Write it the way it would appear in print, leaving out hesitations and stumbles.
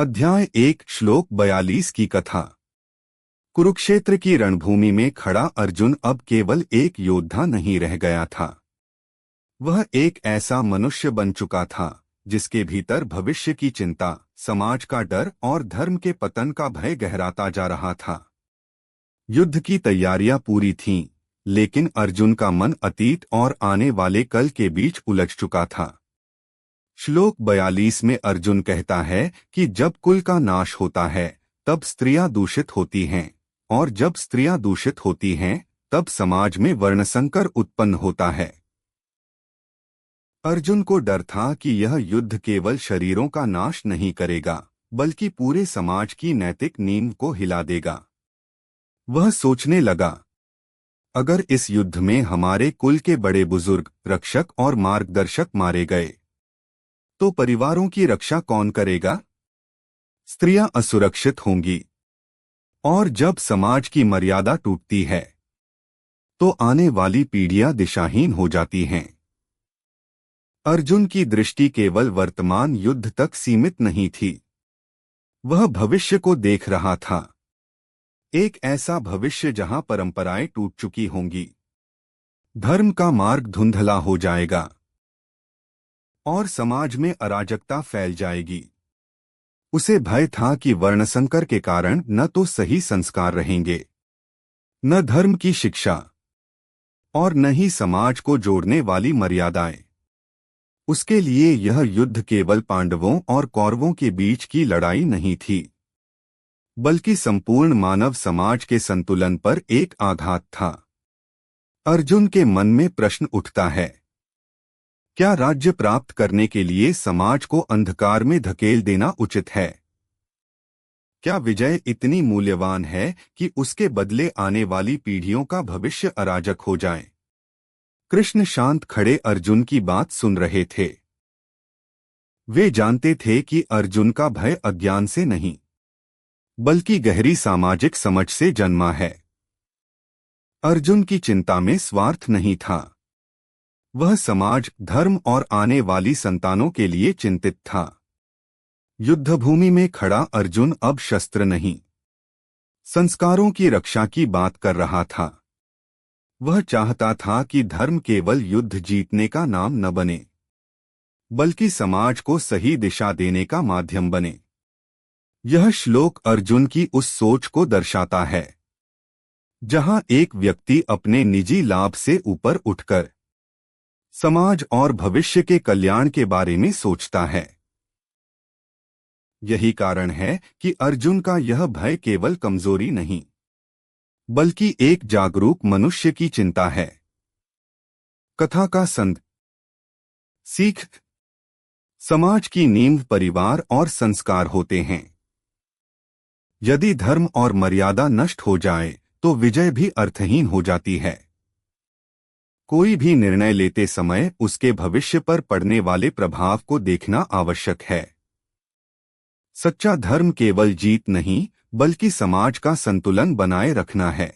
अध्याय 1 श्लोक 42 की कथा। कुरुक्षेत्र की रणभूमि में खड़ा अर्जुन अब केवल एक योद्धा नहीं रह गया था। वह एक ऐसा मनुष्य बन चुका था जिसके भीतर भविष्य की चिंता, समाज का डर और धर्म के पतन का भय गहराता जा रहा था। युद्ध की तैयारियां पूरी थीं, लेकिन अर्जुन का मन अतीत और आने वाले कल के बीच उलझ चुका था। श्लोक 42 में अर्जुन कहता है कि जब कुल का नाश होता है तब स्त्रियां दूषित होती हैं, और जब स्त्रियां दूषित होती हैं तब समाज में वर्णसंकर उत्पन्न होता है। अर्जुन को डर था कि यह युद्ध केवल शरीरों का नाश नहीं करेगा, बल्कि पूरे समाज की नैतिक नींव को हिला देगा। वह सोचने लगा, अगर इस युद्ध में हमारे कुल के बड़े बुजुर्ग, रक्षक और मार्गदर्शक मारे गए तो परिवारों की रक्षा कौन करेगा? स्त्रियां असुरक्षित होंगी, और जब समाज की मर्यादा टूटती है तो आने वाली पीढ़ियां दिशाहीन हो जाती हैं। अर्जुन की दृष्टि केवल वर्तमान युद्ध तक सीमित नहीं थी। वह भविष्य को देख रहा था, एक ऐसा भविष्य जहां परंपराएं टूट चुकी होंगी, धर्म का मार्ग धुंधला हो जाएगा और समाज में अराजकता फैल जाएगी। उसे भय था कि वर्णसंकर के कारण न तो सही संस्कार रहेंगे, न धर्म की शिक्षा, और न ही समाज को जोड़ने वाली मर्यादाएं। उसके लिए यह युद्ध केवल पांडवों और कौरवों के बीच की लड़ाई नहीं थी, बल्कि संपूर्ण मानव समाज के संतुलन पर एक आघात था। अर्जुन के मन में प्रश्न उठता है, क्या राज्य प्राप्त करने के लिए समाज को अंधकार में धकेल देना उचित है? क्या विजय इतनी मूल्यवान है कि उसके बदले आने वाली पीढ़ियों का भविष्य अराजक हो जाए? कृष्ण शांत खड़े अर्जुन की बात सुन रहे थे। वे जानते थे कि अर्जुन का भय अज्ञान से नहीं, बल्कि गहरी सामाजिक समझ से जन्मा है। अर्जुन की चिंता में स्वार्थ नहीं था। वह समाज, धर्म और आने वाली संतानों के लिए चिंतित था। युद्धभूमि में खड़ा अर्जुन अब शस्त्र नहीं, संस्कारों की रक्षा की बात कर रहा था। वह चाहता था कि धर्म केवल युद्ध जीतने का नाम न बने, बल्कि समाज को सही दिशा देने का माध्यम बने। यह श्लोक अर्जुन की उस सोच को दर्शाता है, जहां एक व्यक्ति अपने निजी लाभ से ऊपर उठकर समाज और भविष्य के कल्याण के बारे में सोचता है। यही कारण है कि अर्जुन का यह भय केवल कमजोरी नहीं, बल्कि एक जागरूक मनुष्य की चिंता है। कथा का संद सीख: समाज की नींव परिवार और संस्कार होते हैं। यदि धर्म और मर्यादा नष्ट हो जाए तो विजय भी अर्थहीन हो जाती है। कोई भी निर्णय लेते समय उसके भविष्य पर पड़ने वाले प्रभाव को देखना आवश्यक है। सच्चा धर्म केवल जीत नहीं, बल्कि समाज का संतुलन बनाए रखना है।